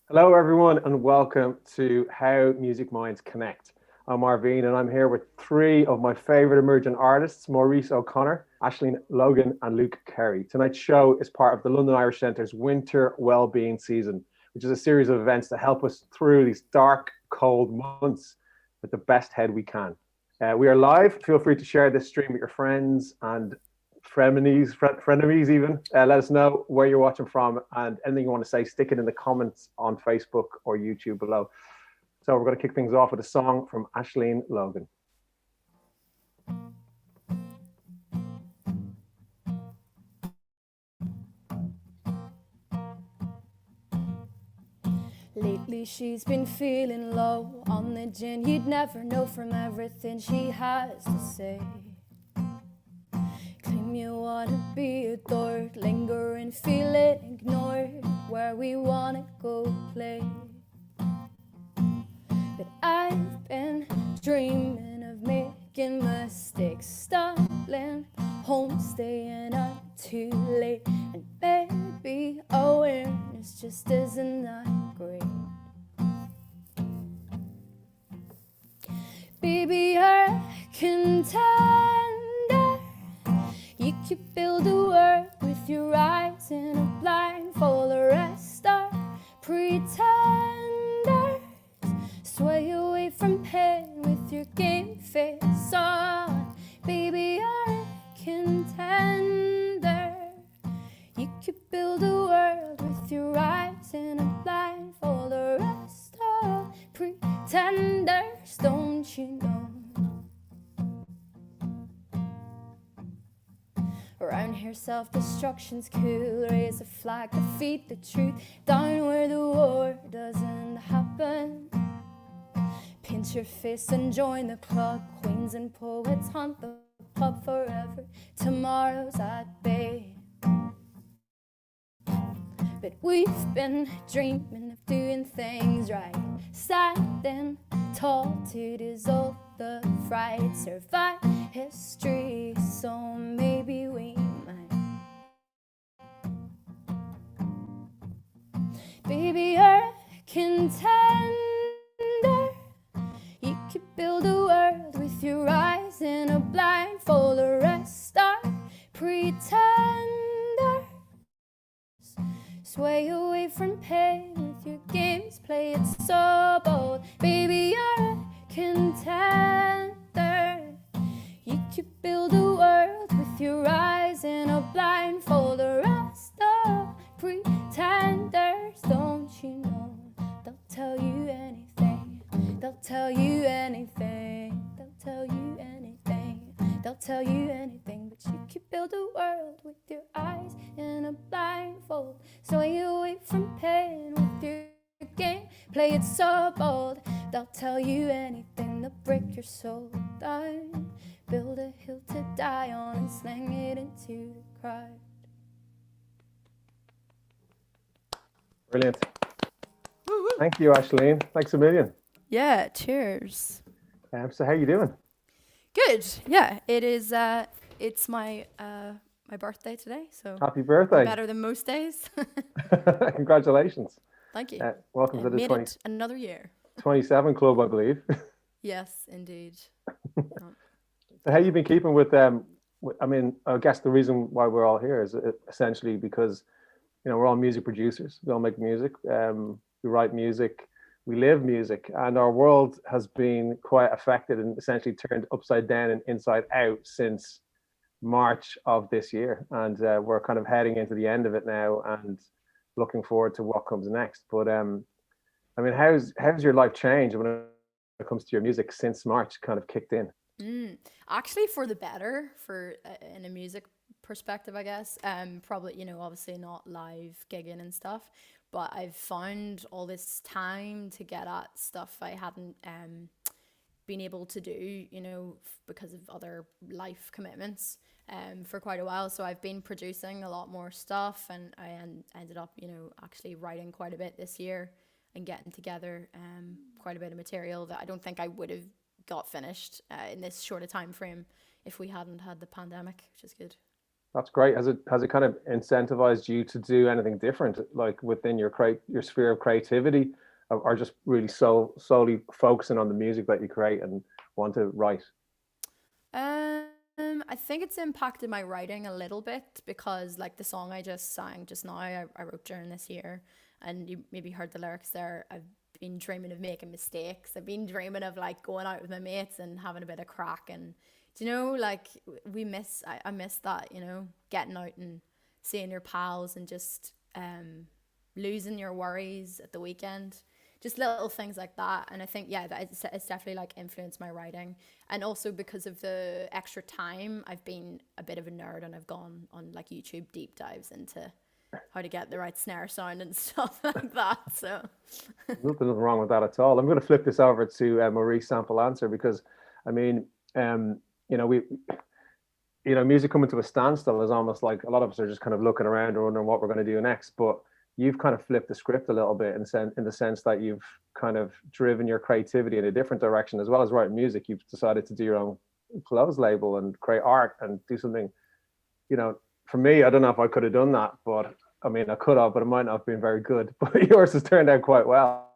Hello, everyone, and welcome to How Music Minds Connect. I'm Arveene, and I'm here with three of my favorite emerging artists, Maurice O'Connor, Aislinn Logan, and Luke Carey. Tonight's show is part of the London Irish Centre's Winter Wellbeing Season, which is a series of events to help us through these dark, cold months with the best head we can. We are live. Feel free to share this stream with your friends and frenemies even. Let us know where you're watching from and anything you want to say, stick it in the comments on Facebook or YouTube below. So we're going to kick things off with a song from Aislinn Logan. Lately she's been feeling low on the gin. You'd never know from everything she has to say. Claim you wanna be adored, linger and feel it ignored. Where we wanna go play. But I've been dreaming of making mistakes, stalling home, staying up too late, and maybe awareness just isn't that great. Baby, you're contender. You could build a world with your eyes in a blindfold. The rest are pretenders. Sway away from pain with your game face on. Baby, you're a contender. You could build a world with your eyes in a blindfold. The rest are pretenders, don't you know? Around here self-destruction's cool. Raise a flag, defeat the truth. Down where the war doesn't happen. Pinch your face and join the club. Queens and poets haunt the pub forever. Tomorrow's at bay. But we've been dreaming of doing things right, standing tall to dissolve the fright. Survive history, so maybe we might. Baby, you're a contender. You could build a world with your eyes in a blindfold. The rest are pretenders. Sway away from pain with your games, play it so bold. Baby, you're a contender. You could build a world with your eyes in a blindfold. The rest are pretenders, don't you know? They'll tell you anything. They'll tell you anything. They'll tell you anything. They'll tell you anything, but you could build a world with your eyes in a blindfold. Sway away from pain with your game, play it so bold. They'll tell you anything, they'll break your soul down. Build a hill to die on and sling it into the crowd. Brilliant. Thank you, Aislinn. Thanks a million. Yeah, cheers. So how you doing? Good. Yeah, it is. It's my my birthday today, so Happy birthday. better than most days. Congratulations. Thank you. Welcome to the Made it another year. 27 Club, I believe. Yes, indeed. So how you been keeping with them? I mean, I guess the reason why we're all here is essentially because, we're all music producers. We all make music. We write music. We live music. And our world has been quite affected and essentially turned upside down and inside out since March of this year. And we're kind of heading into the end of it now and looking forward to what comes next. But I mean, how's your life changed when it comes to your music since March kind of kicked in? Actually, for the better, for in a music perspective, I guess. Probably, obviously not live gigging and stuff, but I've found all this time to get at stuff I hadn't been able to do, because of other life commitments for quite a while. So I've been producing a lot more stuff, and I ended up, actually writing quite a bit this year and getting together quite a bit of material that I don't think I would have got finished in this short a time frame if we hadn't had the pandemic, which is good. That's great. Has it kind of incentivized you to do anything different, like within your sphere of creativity, or just really solely focusing on the music that you create and want to write? I think it's impacted my writing a little bit because, like, the song I just sang just now, I wrote during this year, and you maybe heard the lyrics there. I've been dreaming of making mistakes. I've been dreaming of like going out with my mates and having a bit of crack, and do you know, like I miss that, you know, getting out and seeing your pals and just losing your worries at the weekend, just little things like that. And I think, yeah, that it's definitely like influenced my writing. And also because of the extra time, I've been a bit of a nerd and I've gone on like YouTube deep dives into how to get the right snare sound and stuff like that. So Nothing wrong with that at all. I'm going to flip this over to Maurice Sample Answer because, I mean, you know, music coming to a standstill is almost like a lot of us are just kind of looking around and wondering what we're going to do next. But you've kind of flipped the script a little bit in the sense that you've kind of driven your creativity in a different direction. As well as writing music, you've decided to do your own clothes label and create art and do something. You know, for me, I don't know if I could have done that, but I mean, I could have, but it might not have been very good. But yours has turned out quite well.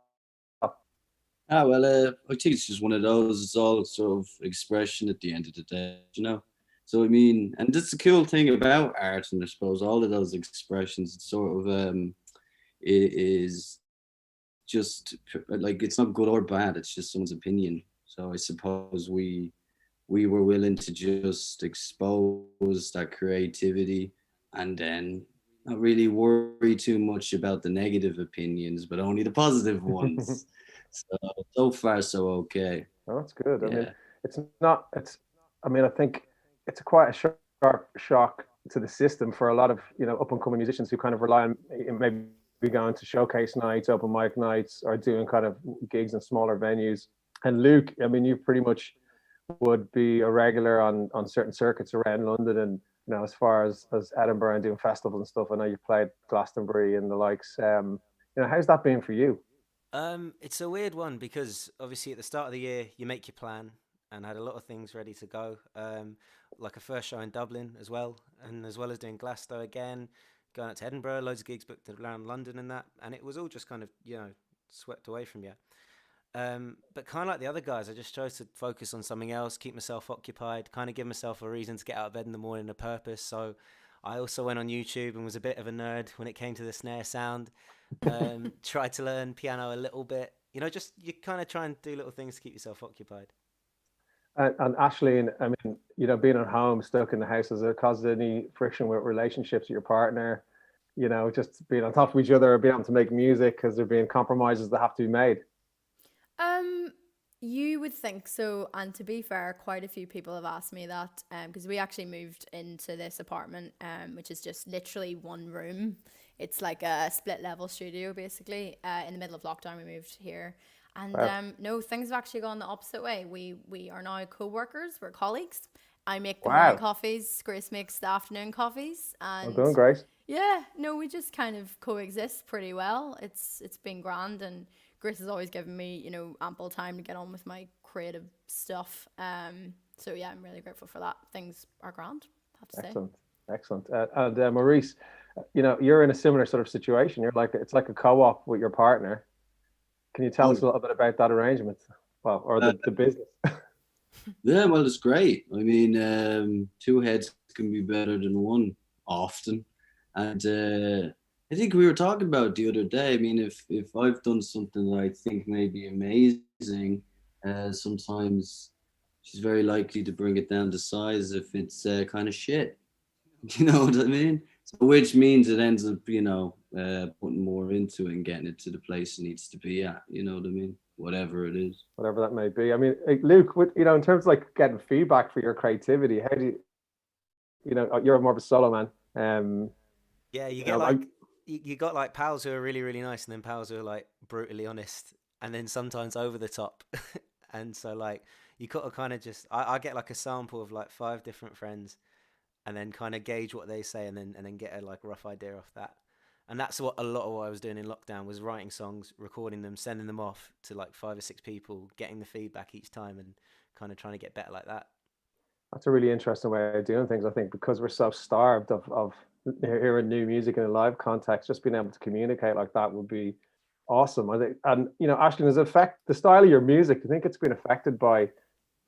Ah, well, I think it's just one of those. It's all sort of expression at the end of the day, you know. So I mean, and that's the cool thing about art, and I suppose all of those expressions, it's sort of it is just like it's not good or bad. It's just someone's opinion. So I suppose we were willing to just expose that creativity, and then not really worry too much about the negative opinions, but only the positive ones. So far so okay. Oh, that's good. I mean, Yeah. it's not. It's. I mean, I think it's quite a sharp shock to the system for a lot of up and coming musicians who kind of rely on maybe going to showcase nights, open mic nights, or doing kind of gigs in smaller venues. And Luke, I mean, you pretty much would be a regular on certain circuits around London, and as far as Edinburgh and doing festivals and stuff. I know you've played Glastonbury and the likes. How's that been for you? It's a weird one because obviously at the start of the year you make your plan and had a lot of things ready to go. Like a first show in Dublin as well, and as well as doing Glasgow again, going out to Edinburgh, loads of gigs booked around London and that, and it was all just kind of swept away from you. But kind of like the other guys, I just chose to focus on something else, keep myself occupied, kind of give myself a reason to get out of bed in the morning, a purpose. So I also went on YouTube and was a bit of a nerd when it came to the snare sound. Tried to learn piano a little bit. Just you kind of try and do little things to keep yourself occupied. And Ashley, I mean, being at home, stuck in the house, has it caused any friction with relationships with your partner? Just being on top of each other, being able to make music, because there being compromises that have to be made. You would think so, and to be fair, quite a few people have asked me that, because we actually moved into this apartment, which is just literally one room. It's like a split level studio, basically. In the middle of lockdown, we moved here, and Wow. no, things have actually gone the opposite way. We are now co-workers, we're colleagues. I make the morning Wow. coffees, Grace makes the afternoon coffees, Well and done, Grace. yeah, no, we just kind of coexist pretty well. It's been grand, and Grace has always given me, ample time to get on with my creative stuff. So yeah, I'm really grateful for that. Things are grand, I have to say. Excellent. Excellent. And Maurice, you're in a similar sort of situation. It's like a co-op with your partner. Can you tell us a little bit about that arrangement? Well, or the business. Yeah, well, it's great. I mean, two heads can be better than one often. And I think we were talking about the other day. I mean, if I've done something that I think may be amazing, sometimes she's very likely to bring it down to size if it's kind of shit. You know what I mean? So, which means it ends up, putting more into it and getting it to the place it needs to be at. You know what I mean? Whatever it is. Whatever that may be. I mean, Luke, in terms of like getting feedback for your creativity, how do you're more of a solo man. Yeah, you You get know, like you got like pals who are really really nice, and then pals who are like brutally honest, and then sometimes over the top. And so like you got to kind of just I get like a sample of like 5 different friends, and then kind of gauge what they say, and then get a like rough idea off that. And that's what a lot of what I was doing in lockdown was writing songs, recording them, sending them off to like 5 or 6 people, getting the feedback each time, and kind of trying to get better like that. That's a really interesting way of doing things. I think because we're so starved of hearing new music in a live context, just being able to communicate like that would be awesome. I think, and Aislinn, does it affect the style of your music? Do you think it's been affected by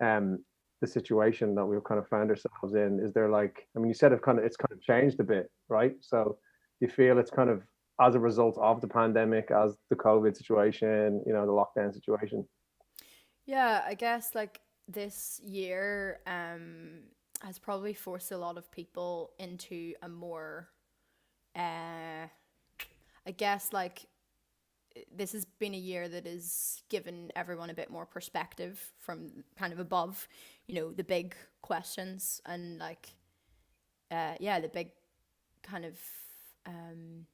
um the situation that we've kind of found ourselves in? Is there like, I mean, you said it's kind of changed a bit, right? So you feel it's kind of as a result of the pandemic, as the COVID situation, the lockdown situation. Yeah, I guess like this year has probably forced a lot of people into a more uh I guess like this has been a year that has given everyone a bit more perspective from kind of above, the big questions and like yeah, the big kind of um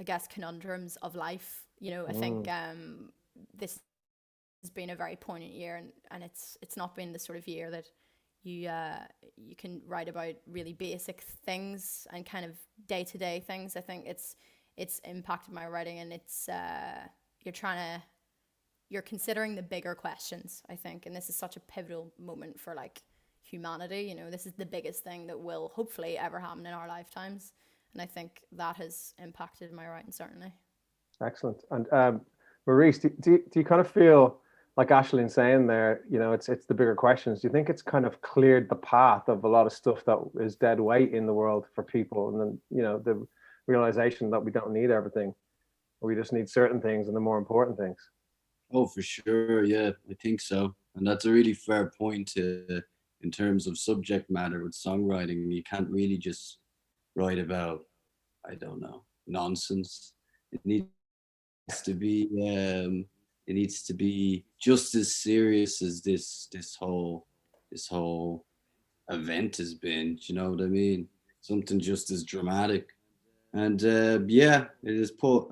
I guess conundrums of life. I think Mm, this has been a very poignant year, and it's not been the sort of year that you can write about really basic things and kind of day to day things. I think it's impacted my writing, and it's you're trying to you're considering the bigger questions, I think, and this is such a pivotal moment for like humanity. This is the biggest thing that will hopefully ever happen in our lifetimes, and I think that has impacted my writing certainly. excellent. And Maurice, do you kind of feel like Aislinn saying there, it's the bigger questions. Do you think it's kind of cleared the path of a lot of stuff that is dead weight in the world for people? And then, the realization that we don't need everything, we just need certain things and the more important things. Oh, for sure. Yeah, I think so. And that's a really fair point in terms of subject matter with songwriting. You can't really just write about, I don't know, nonsense. It needs to be it needs to be just as serious as this whole event has been. Do you know what I mean? Something just as dramatic. And yeah, it has put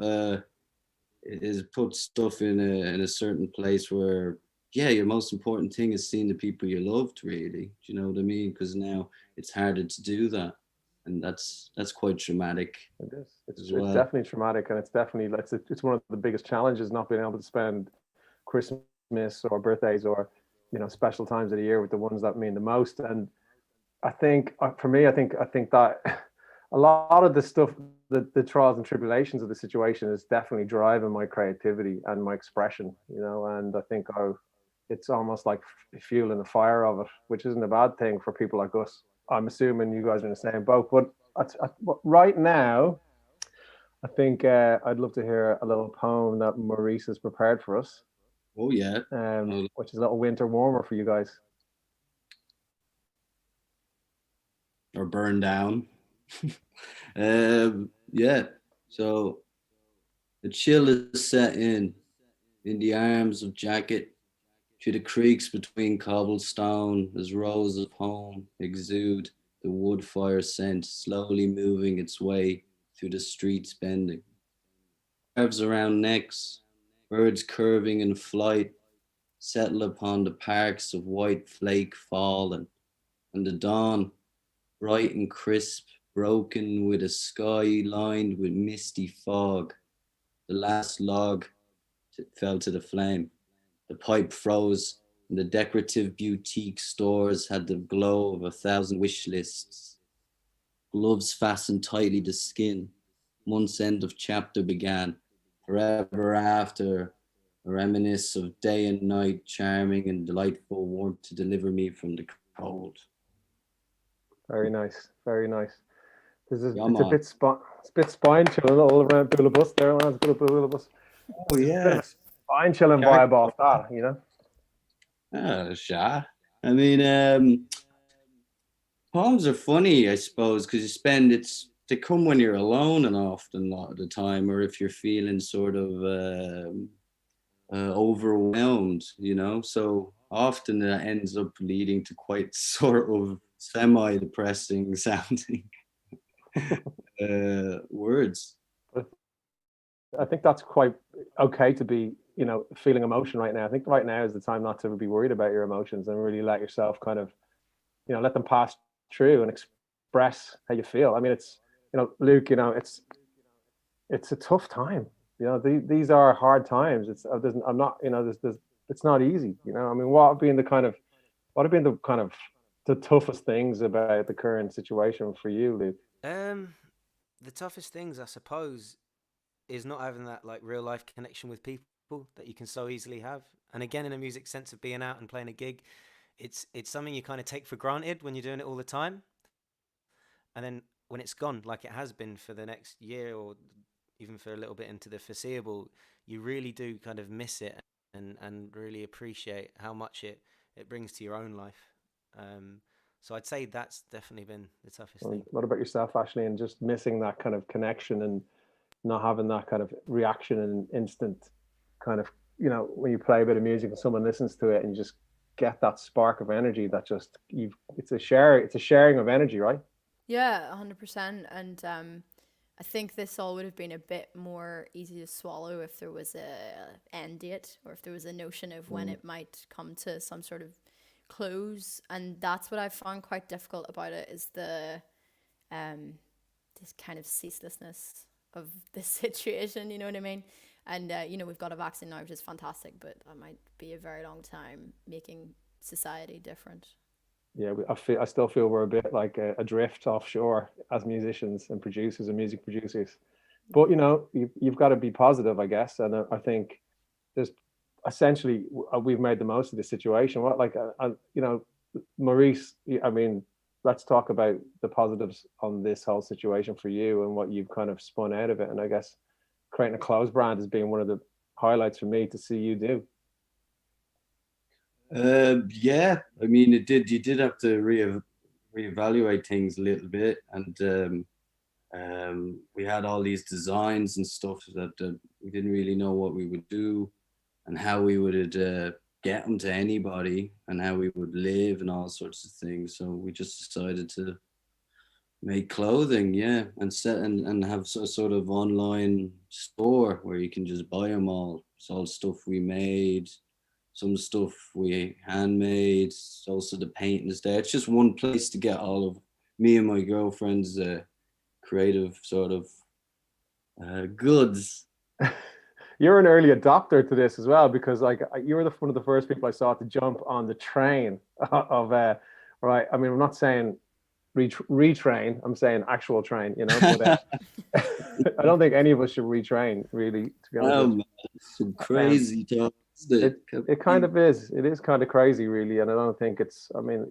stuff in a certain place where, yeah, your most important thing is seeing the people you loved, really. Do you know what I mean? Because now it's harder to do that, and that's quite traumatic It is. as It's well. definitely traumatic, and it's one of the biggest challenges, not being able to spend Christmas or birthdays or special times of the year with the ones that mean the most. And I think for me, I think that a lot of the stuff, the trials and tribulations of the situation is definitely driving my creativity and my expression. And I think it's almost like fueling the fire of it, which isn't a bad thing for people like us. I'm assuming you guys are in the same boat, but right now, I think I'd love to hear a little poem that Maurice has prepared for us, Oh yeah. Oh, which is a little winter warmer for you guys. or burn down. Yeah. So the chill is set in the arms of jacket, through the creaks between cobblestone, as rows of home exude the wood fire scent, slowly moving its way through the streets bending. Curves around necks, birds curving in flight, settle upon the parks of white flake fallen, and the dawn, bright and crisp, broken with a sky lined with misty fog. The last log fell to the flame. The pipe froze, and the decorative boutique stores had the glow of 1,000 wish lists. Gloves fastened tightly to skin. Month's end of chapter began. Forever after, a reminisce of day and night, charming and delightful warmth to deliver me from the cold. Very nice, very nice. Come It's a on. bit it's a bit spine chilling all around Bus there, lads. Bus. Oh There's a bit of a yes. spine chilling vibe off that. Sha. I mean, poems are funny, I suppose, because they come when you're alone, and often a lot of the time, or if you're feeling sort of overwhelmed, So often that ends up leading to quite sort of semi-depressing sounding words. But I think that's quite okay to be, feeling emotion right now. I think right now is the time not to be worried about your emotions and really let yourself kind of, let them pass through and express how you feel. I mean, Luke, it's a tough time. These are hard times. I'm not, it's not easy. I mean, what being the kind of What have been the kind of the toughest things about the current situation for you, Luke? Um, the toughest things, I suppose, is not having that like real life connection with people that you can so easily have. And again, in a music sense of being out and playing a gig, it's something you kind of take for granted when you're doing it all the time, and then when it's gone, like it has been for the next year or even for a little bit into the foreseeable, you really do kind of miss it and really appreciate how much it brings to your own life. Um, so I'd say that's definitely been the toughest thing. What about yourself, Ashley, and just missing that kind of connection and not having that kind of reaction and instant kind of, when you play a bit of music and someone listens to it and you just get that spark of energy that just it's a sharing of energy, right? Yeah, 100%. And I think this all would have been a bit more easy to swallow if there was a end date, or if there was a notion of when it might come to some sort of close. And that's what I found quite difficult about it, is the this kind of ceaselessness of this situation, you know what I mean? And we've got a vaccine now, which is fantastic, but that might be a very long time making society different. Yeah, I still feel we're a bit like adrift offshore as musicians and producers and music producers. But you've got to be positive, I guess. And I think there's essentially we've made the most of this situation. Maurice, I mean, let's talk about the positives on this whole situation for you and what you've kind of spun out of it. And I guess creating a clothes brand has been one of the highlights for me to see you do. Yeah, I mean, you did have to reevaluate things a little bit, and we had all these designs and stuff that we didn't really know what we would do and how we would get them to anybody and how we would live and all sorts of things. So we just decided to make clothing, yeah, and have a sort of online store where you can just buy them all. It's all stuff we made. Some stuff we handmade, also the paintings there. It's just one place to get all of me and my girlfriend's creative sort of goods. You're an early adopter to this as well, because like you were one of the first people I saw to jump on the train of right. I mean, I'm not saying retrain. I'm saying actual train. But I don't think any of us should retrain, really. To be honest, man, it's some crazy talk. It kind of is. It is kind of crazy, really, and I don't think it's. I mean,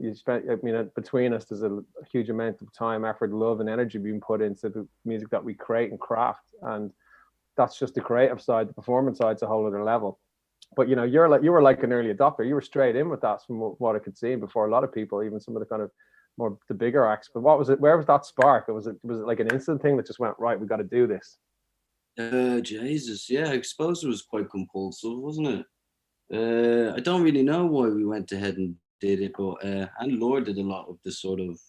between us, there's a huge amount of time, effort, love, and energy being put into the music that we create and craft, and that's just the creative side. The performance side's a whole other level. But you were like an early adopter. You were straight in with that, from what I could see, before a lot of people, even some of the kind of the bigger acts. But what was it? Where was that spark? Was it like an instant thing that just went, right, we got to do this? Jesus, yeah, I suppose it was quite compulsive, wasn't it? I don't really know why we went ahead and did it, but and Laura did a lot of the sort of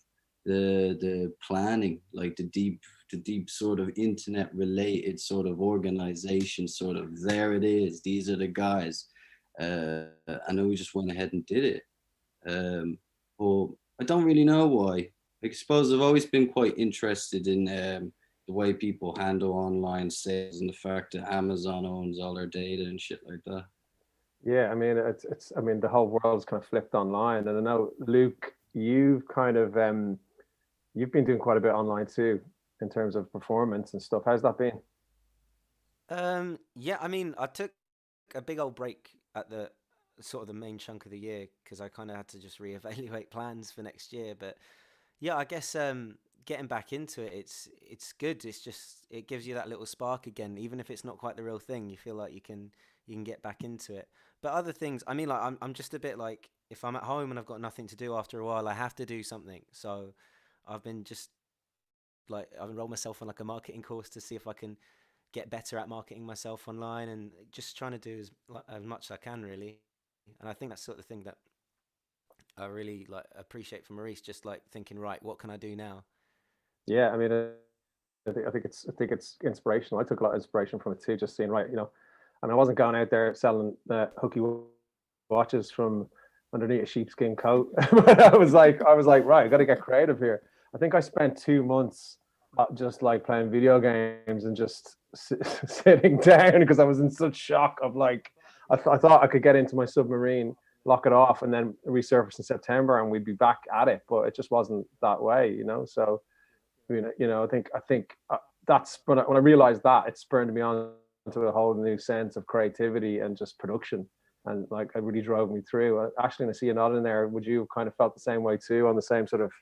the planning, like the deep sort of internet related sort of organization, sort of, there it is, these are the guys, and then we just went ahead and did it. But I don't really know why. I suppose I've always been quite interested in the way people handle online sales and the fact that Amazon owns all their data and shit like that. Yeah, I mean, it's. I mean, the whole world's kind of flipped online, and I know, Luke, you've kind of you've been doing quite a bit online too, in terms of performance and stuff. How's that been? Yeah, I mean, I took a big old break at the sort of the main chunk of the year because I kind of had to just reevaluate plans for next year. But yeah, I guess getting back into it, it's good. It's just, it gives you that little spark again, even if it's not quite the real thing. You feel like you can get back into it. But other things, I mean, like I'm just a bit like, if I'm at home and I've got nothing to do after a while, I have to do something. So I've been just like, I've enrolled myself on like a marketing course to see if I can get better at marketing myself online, and just trying to do as much as I can, really. And I think that's sort of the thing that I really like appreciate from Maurice, just like thinking, right, what can I do now? Yeah, I mean, I think it's inspirational. I took a lot of inspiration from it too, just seeing, right, I mean, I wasn't going out there selling hooky watches from underneath a sheepskin coat, but I was like, right, I got to get creative here. I think I spent 2 months just like playing video games and just sitting down because I was in such shock of like, I thought I could get into my submarine lock it off and then resurface in September and we'd be back at it. But it just wasn't that way, you know. So I think that's when I realized that, it spurred me on to a whole new sense of creativity and just production, and like it really drove me through. Actually, I see you nodding there. Would you kind of felt the same way too, on the same sort of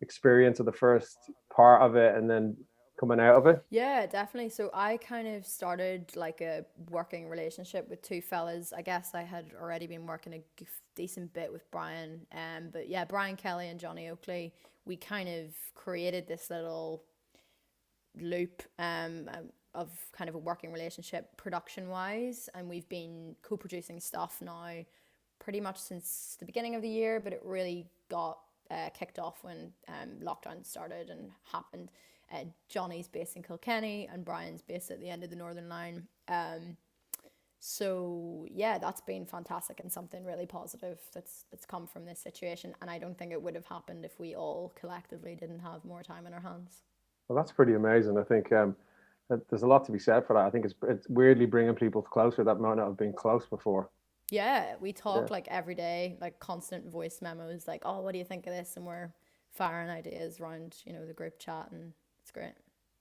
experience of the first part of it and then coming out of it? Yeah, definitely. So I kind of started like a working relationship with two fellas. I guess I had already been working a decent bit with Brian. But yeah, Brian Kelly and Johnny Oakley, we kind of created this little loop of kind of a working relationship production wise, and we've been co-producing stuff now pretty much since the beginning of the year, but it really got kicked off when lockdown started and happened. Johnny's based in Kilkenny and Brian's based at the end of the Northern Line. So yeah, that's been fantastic and something really positive that's come from this situation. And I don't think it would have happened if we all collectively didn't have more time in our hands. Well, that's pretty amazing. I think there's a lot to be said for that. I think it's weirdly bringing people closer that might not have been close before. Yeah, we talk like every day, like constant voice memos, like, oh, what do you think of this? And we're firing ideas around, the group chat, and it's great.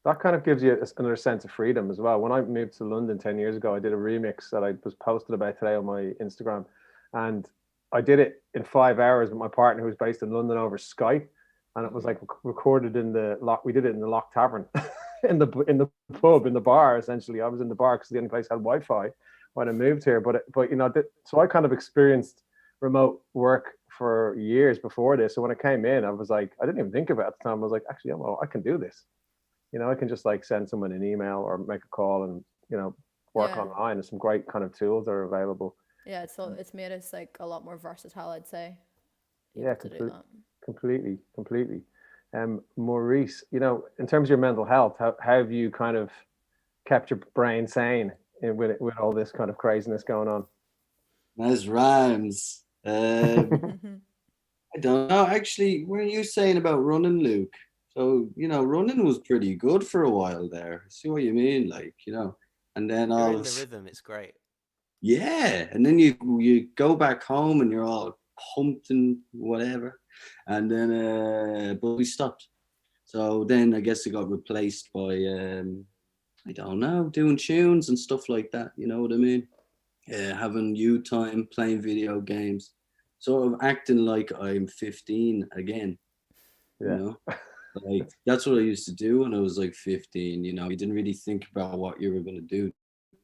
That kind of gives you another sense of freedom as well. When I moved to London 10 years ago, I did a remix that I was posted about today on my Instagram. And I did it in 5 hours with my partner who was based in London over Skype. And it was like recorded in the lock. We did it in the Lock Tavern, in the pub, in the bar. Essentially, I was in the bar because the only place had Wi-Fi when I moved here. But so I kind of experienced remote work for years before this. So when I came in, I was like, I didn't even think about it at the time. I was like, actually, I can do this. I can just like send someone an email or make a call and work online. There's some great kind of tools that are available. Yeah, it's made us like a lot more versatile, I'd say. Yeah, completely. Maurice, in terms of your mental health, how have you kind of kept your brain sane with all this kind of craziness going on? Nice rhymes. I don't know. Actually, what are you saying about running, Luke? So, running was pretty good for a while there. I see what you mean, and then you're in the rhythm, it's great. Yeah, and then you go back home and you're all pumped and whatever, and then but we stopped. So then I guess it got replaced by I don't know, doing tunes and stuff like that. You know what I mean? Having you time, playing video games, sort of acting like I'm 15 again. Yeah. Like that's what I used to do when I was like 15. You didn't really think about what you were going to do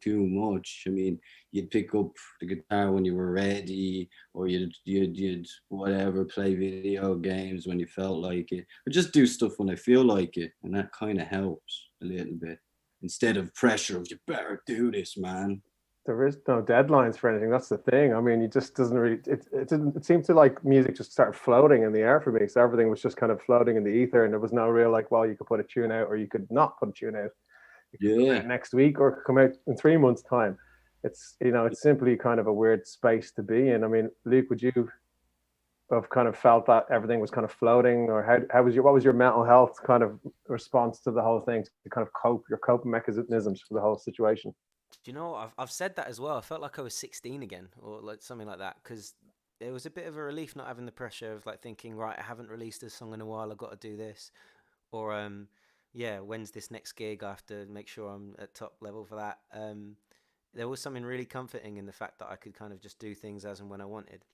too much. I mean, you'd pick up the guitar when you were ready, or you'd whatever, play video games when you felt like it, or just do stuff when I feel like it, and that kind of helps a little bit instead of pressure of you better do this, man. There is no deadlines for anything. That's the thing. I mean, it just doesn't really. It seemed to like music just started floating in the air for me. So everything was just kind of floating in the ether, and there was no real like, well, you could put a tune out or you could not put a tune out. Yeah. Next week or come out in 3 months' time. It's it's simply kind of a weird space to be in. I mean, Luke, would you have kind of felt that everything was kind of floating, or what was your mental health kind of response to the whole thing, to kind of your coping mechanisms for the whole situation? Do you know, I've said that as well. I felt like I was 16 again, or like something like that, because it was a bit of a relief not having the pressure of like thinking, right, I haven't released a song in a while, I've got to do this, or when's this next gig? I have to make sure I'm at top level for that. There was something really comforting in the fact that I could kind of just do things as and when I wanted.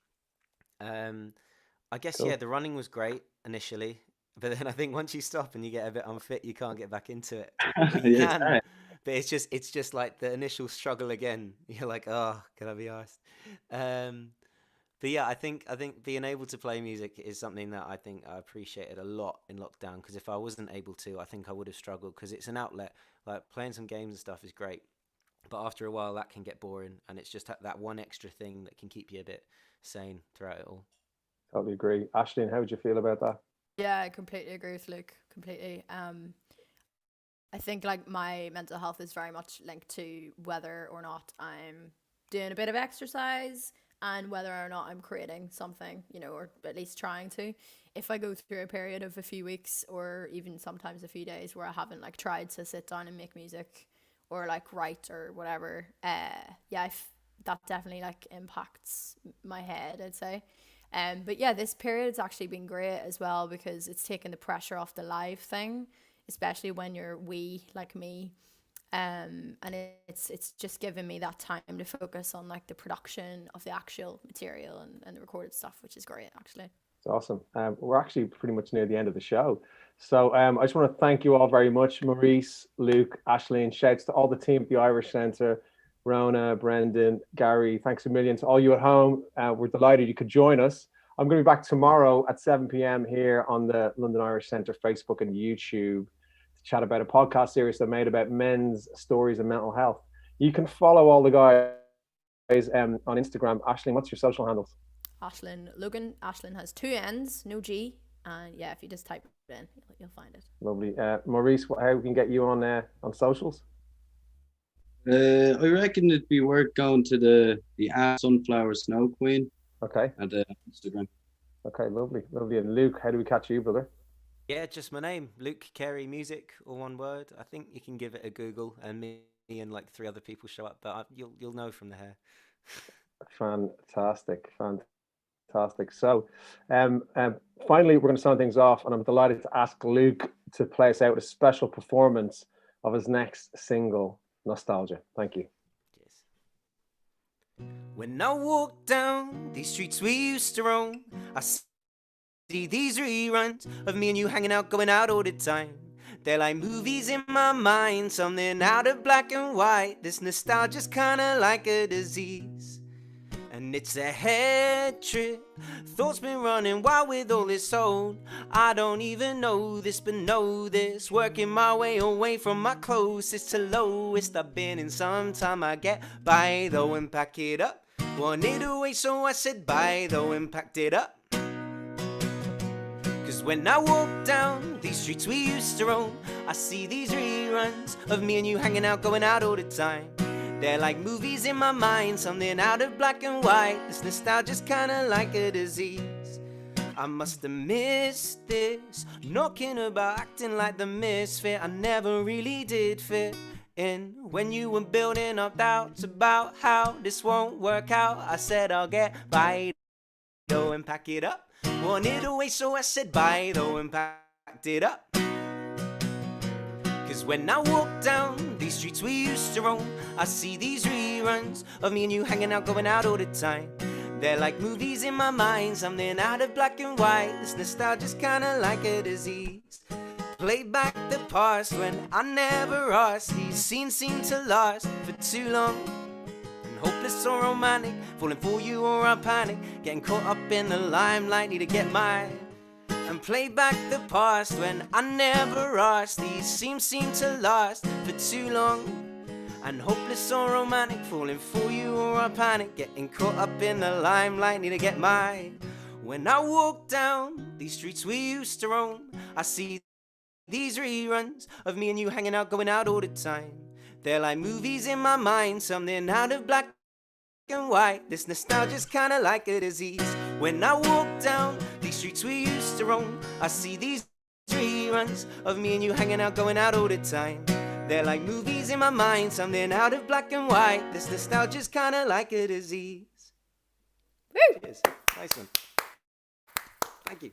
I guess, Cool. the running was great initially, but then I think once you stop and you get a bit unfit, you can't get back into it. Well, you Yeah, can, but it's just like the initial struggle again. You're like, oh, can I be arsed? But yeah, I think being able to play music is something that I think I appreciated a lot in lockdown, because if I wasn't able to, I think I would have struggled, because it's an outlet. Like playing some games and stuff is great, but after a while that can get boring, and it's just that one extra thing that can keep you a bit sane throughout it all. Totally agree. Aislinn, how would you feel about that? Yeah, I completely agree with Luke. Completely. I think like my mental health is very much linked to whether or not I'm doing a bit of exercise and whether or not I'm creating something, or at least trying to. If I go through a period of a few weeks or even sometimes a few days where I haven't like tried to sit down and make music or like write or whatever, that definitely like impacts my head, I'd say. But yeah, this period's actually been great as well because it's taken the pressure off the live thing, especially when you're wee like me. And it's just given me that time to focus on like the production of the actual material and the recorded stuff, which is great actually. It's awesome. We're actually pretty much near the end of the show. So I just want to thank you all very much, Maurice, Luke, Aislinn. Shouts to all the team at the Irish Centre, Rona, Brendan, Gary. Thanks a million to all you at home. We're delighted you could join us. I'm going to be back tomorrow at 7 p.m. here on the London Irish Centre Facebook and YouTube to chat about a podcast series I made about men's stories and mental health. You can follow all the guys on Instagram. Aislinn, what's your social handles? Aislinn Logan. Aislinn has 2 N's, no G. And yeah, if you just type it in, you'll find it. Lovely. Maurice, how we can get you on socials? I reckon it'd be worth going to the Sunflower Snow Queen. Okay. And Instagram. Okay, lovely. And Luke, how do we catch you, brother? Yeah, just my name, Luke Carey Music, all one word. I think you can give it a Google, and me and like 3 other people show up, but you'll know from the hair. Fantastic. So, finally, we're going to sign things off, and I'm delighted to ask Luke to play us out with a special performance of his next single, Nostalgia. Thank you. When I walk down these streets we used to roam, I see these reruns of me and you hanging out, going out all the time. They're like movies in my mind, something out of black and white. This nostalgia's kinda like a disease, and it's a head trip. Thoughts been running wild with all this hold. I don't even know this, but know this. Working my way away from my closest to lowest I've been in some time. I get by though and pack it up. Wanted away, so I said bye though and packed it up. Cause when I walk down these streets we used to roam, I see these reruns of me and you hanging out, going out all the time. They're like movies in my mind, something out of black and white. This nostalgia's kinda like a disease. I must have missed this, knocking about, acting like the misfit. I never really did fit in. When you were building up doubts about how this won't work out, I said I'll get by though and pack it up. Wanted away, so I said bye though and packed it up. Cause when I walk down these streets we used to roam, I see these reruns of me and you hanging out, going out all the time. They're like movies in my mind, something out of black and white. This nostalgia's kinda like a disease. Play back the past when I never asked. These scenes seem to last for too long. And hopeless or romantic, falling for you or I panic, getting caught up in the limelight, need to get mine. And play back the past when I never asked. These seem to last for too long. And hopeless or romantic, falling for you or I panic, getting caught up in the limelight, need to get mine. When I walk down these streets we used to roam, I see these reruns of me and you hanging out, going out all the time. They're like movies in my mind, something out of black and white. This nostalgia's kinda like a disease. When I walk down these streets we used to roam, I see these reruns of me and you hanging out, going out all the time. They're like movies in my mind, something out of black and white. This nostalgia's kinda like a disease. Woo! Cheers. Nice one. Thank you.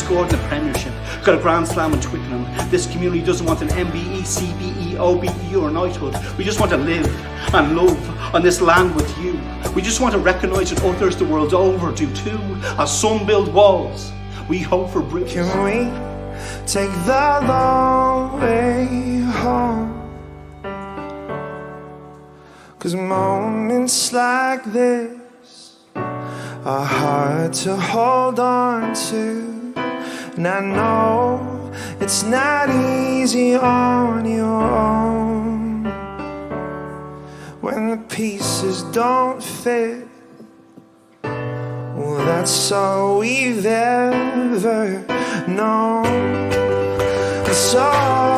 scored in the Premiership, got a Grand Slam in Twickenham. This community doesn't want an MBE, CBE, OBE or knighthood. We just want to live and love on this land with you. We just want to recognise that others the world over do too. As some build walls, we hope for bridges. Can we take the long way home? 'Cause moments like this are hard to hold on to. And I know it's not easy on your own when the pieces don't fit. Well, that's all we've ever known. It's all